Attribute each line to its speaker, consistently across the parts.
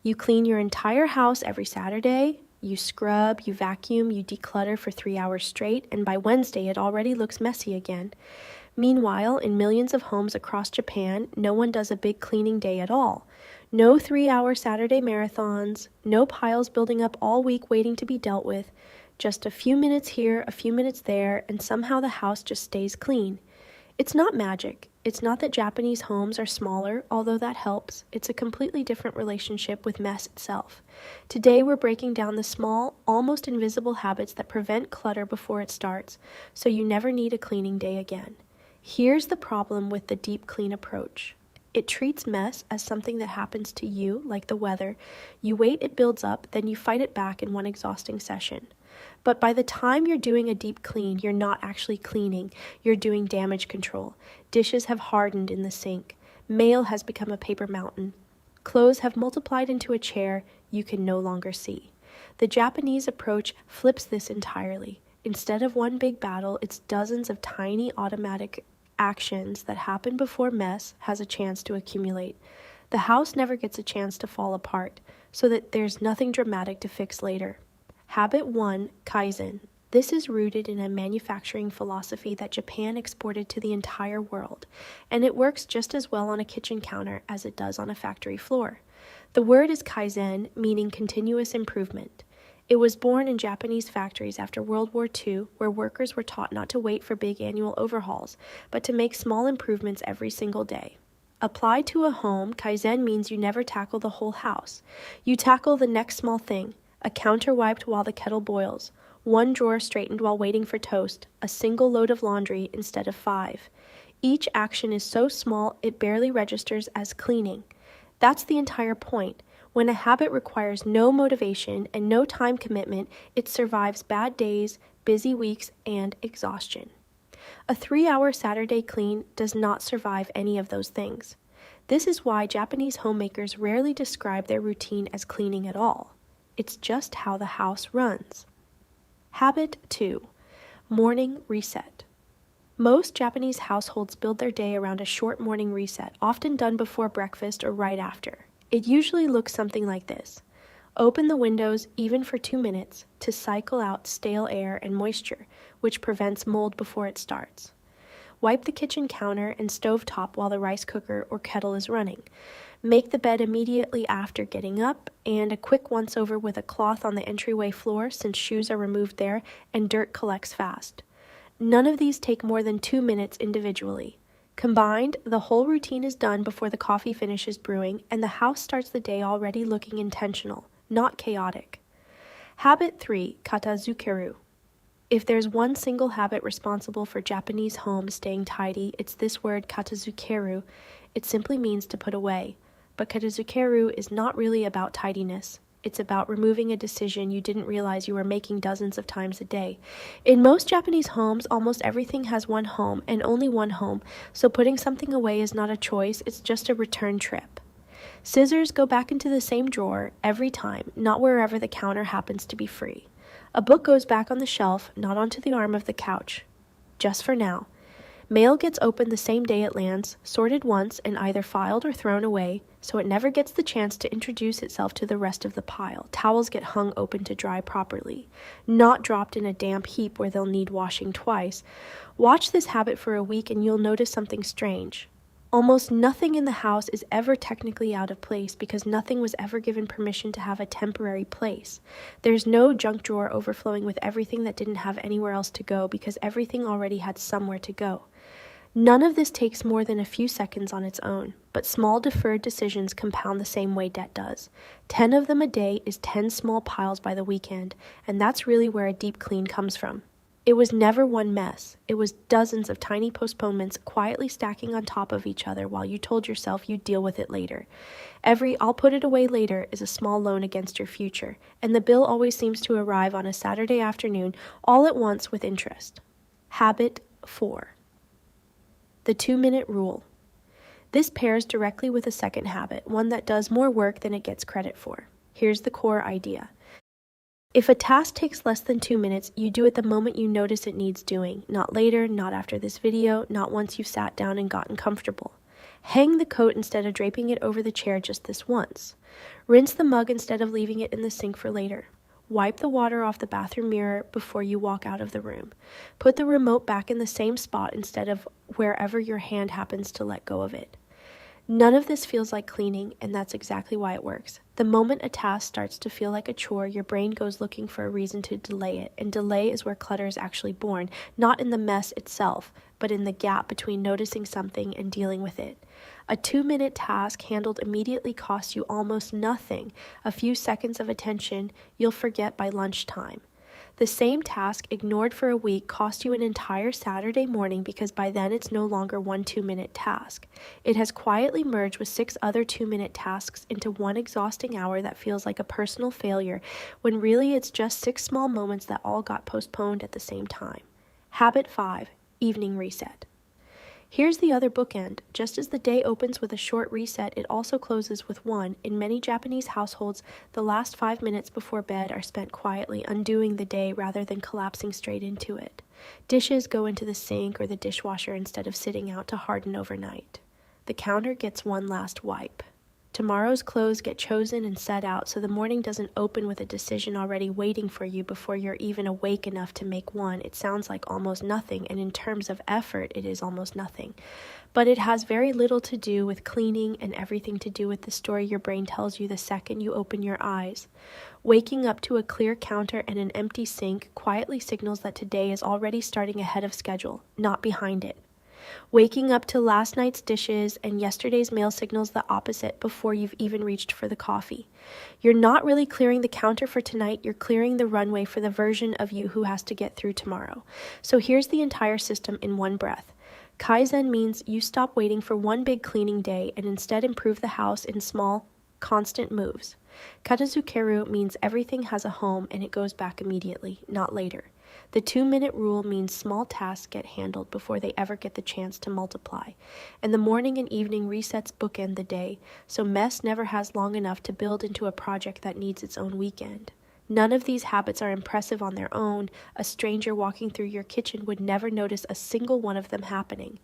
Speaker 1: You clean your entire house every Saturday. You scrub, you vacuum, you declutter for 3 hours straight, and by Wednesday it already looks messy again. Meanwhile, in millions of homes across Japan, no one does a big cleaning day at all. No 3-hour Saturday marathons, no piles building up all week waiting to be dealt with. Just a few minutes here, a few minutes there, and somehow the house just stays clean. It's not magic. It's not that Japanese homes are smaller, although that helps. It's a completely different relationship with mess itself. Today we're breaking down the small, almost invisible habits that prevent clutter before it starts, so you never need a cleaning day again. Here's the problem with the deep clean approach. It treats mess as something that happens to you, like the weather. You wait, it builds up, then you fight it back in one exhausting session. But by the time you're doing a deep clean, you're not actually cleaning, you're doing damage control. Dishes have hardened in the sink. Mail has become a paper mountain. Clothes have multiplied into a chair you can no longer see. The Japanese approach flips this entirely. Instead of one big battle, it's dozens of tiny automatic actions that happen before mess has a chance to accumulate. The house never gets a chance to fall apart, so that there's nothing dramatic to fix later. Habit 1, Kaizen. This is rooted in a manufacturing philosophy that Japan exported to the entire world, and it works just as well on a kitchen counter as it does on a factory floor. The word is Kaizen, meaning continuous improvement. It was born in Japanese factories after World War II, where workers were taught not to wait for big annual overhauls, but to make small improvements every single day. Applied to a home, Kaizen means you never tackle the whole house. You tackle the next small thing. A counter wiped while the kettle boils, one drawer straightened while waiting for toast, a single load of laundry instead of 5. Each action is so small it barely registers as cleaning. That's the entire point. When a habit requires no motivation and no time commitment, it survives bad days, busy weeks, and exhaustion. A 3-hour Saturday clean does not survive any of those things. This is why Japanese homemakers rarely describe their routine as cleaning at all. It's just how the house runs. Habit 2. Morning reset. Most Japanese households build their day around a short morning reset, often done before breakfast or right after. It usually looks something like this. Open the windows, even for 2 minutes, to cycle out stale air and moisture, which prevents mold before it starts. Wipe the kitchen counter and stove top while the rice cooker or kettle is running. Make the bed immediately after getting up, and a quick once-over with a cloth on the entryway floor since shoes are removed there and dirt collects fast. None of these take more than 2 minutes individually. Combined, the whole routine is done before the coffee finishes brewing, and the house starts the day already looking intentional, not chaotic. Habit 3, Katazukeru. If there's one single habit responsible for Japanese homes staying tidy, it's this word katazukeru. It simply means to put away. But katazukeru is not really about tidiness. It's about removing a decision you didn't realize you were making dozens of times a day. In most Japanese homes, almost everything has one home and only one home, so putting something away is not a choice, it's just a return trip. Scissors go back into the same drawer every time, not wherever the counter happens to be free. A book goes back on the shelf, not onto the arm of the couch. Just for now. Mail gets opened the same day it lands, sorted once and either filed or thrown away, so it never gets the chance to introduce itself to the rest of the pile. Towels get hung open to dry properly, not dropped in a damp heap where they'll need washing twice. Watch this habit for a week and you'll notice something strange. Almost nothing in the house is ever technically out of place because nothing was ever given permission to have a temporary place. There's no junk drawer overflowing with everything that didn't have anywhere else to go because everything already had somewhere to go. None of this takes more than a few seconds on its own, but small deferred decisions compound the same way debt does. 10 of them a day is 10 small piles by the weekend, and that's really where a deep clean comes from. It was never one mess. It was dozens of tiny postponements quietly stacking on top of each other while you told yourself you'd deal with it later. Every "I'll put it away later" is a small loan against your future, and the bill always seems to arrive on a Saturday afternoon all at once with interest. Habit 4. The 2-minute rule. This pairs directly with a second habit, one that does more work than it gets credit for. Here's the core idea. If a task takes less than 2 minutes, you do it the moment you notice it needs doing, not later, not after this video, not once you've sat down and gotten comfortable. Hang the coat instead of draping it over the chair just this once. Rinse the mug instead of leaving it in the sink for later. Wipe the water off the bathroom mirror before you walk out of the room. Put the remote back in the same spot instead of wherever your hand happens to let go of it. None of this feels like cleaning, and that's exactly why it works. The moment a task starts to feel like a chore, your brain goes looking for a reason to delay it, and delay is where clutter is actually born, not in the mess itself, but in the gap between noticing something and dealing with it. A 2-minute task handled immediately costs you almost nothing. A few seconds of attention you'll forget by lunchtime. The same task, ignored for a week, cost you an entire Saturday morning because by then it's no longer one 2-minute task. It has quietly merged with 6 other 2-minute tasks into one exhausting hour that feels like a personal failure, when really it's just 6 small moments that all got postponed at the same time. Habit 5. Evening reset. Here's the other bookend. Just as the day opens with a short reset, it also closes with one. In many Japanese households, the last 5 minutes before bed are spent quietly undoing the day rather than collapsing straight into it. Dishes go into the sink or the dishwasher instead of sitting out to harden overnight. The counter gets one last wipe. Tomorrow's clothes get chosen and set out so the morning doesn't open with a decision already waiting for you before you're even awake enough to make one. It sounds like almost nothing, and in terms of effort, it is almost nothing. But it has very little to do with cleaning and everything to do with the story your brain tells you the second you open your eyes. Waking up to a clear counter and an empty sink quietly signals that today is already starting ahead of schedule, not behind it. Waking up to last night's dishes and yesterday's meal signals the opposite before you've even reached for the coffee. You're not really clearing the counter for tonight, you're clearing the runway for the version of you who has to get through tomorrow. So here's the entire system in one breath. Kaizen means you stop waiting for one big cleaning day and instead improve the house in small, constant moves. Katazukeru means everything has a home and it goes back immediately, not later. The 2-minute rule means small tasks get handled before they ever get the chance to multiply. And the morning and evening resets bookend the day, so mess never has long enough to build into a project that needs its own weekend. None of these habits are impressive on their own. A stranger walking through your kitchen would never notice a single one of them happening.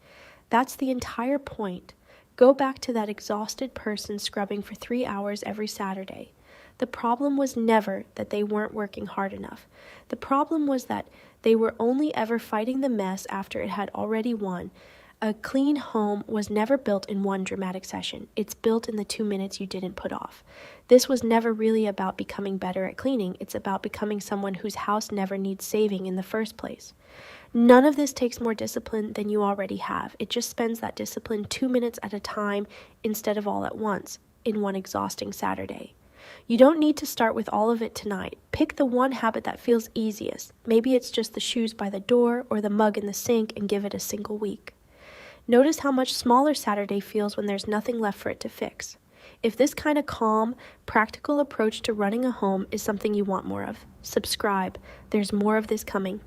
Speaker 1: That's the entire point. Go back to that exhausted person scrubbing for 3 hours every Saturday. The problem was never that they weren't working hard enough. The problem was that they were only ever fighting the mess after it had already won. A clean home was never built in one dramatic session. It's built in the 2 minutes you didn't put off. This was never really about becoming better at cleaning. It's about becoming someone whose house never needs saving in the first place. None of this takes more discipline than you already have. It just spends that discipline 2 minutes at a time instead of all at once in one exhausting Saturday. You don't need to start with all of it tonight. Pick the one habit that feels easiest. Maybe it's just the shoes by the door or the mug in the sink, and give it a single week. Notice how much smaller Saturday feels when there's nothing left for it to fix. If this kind of calm, practical approach to running a home is something you want more of, subscribe. There's more of this coming.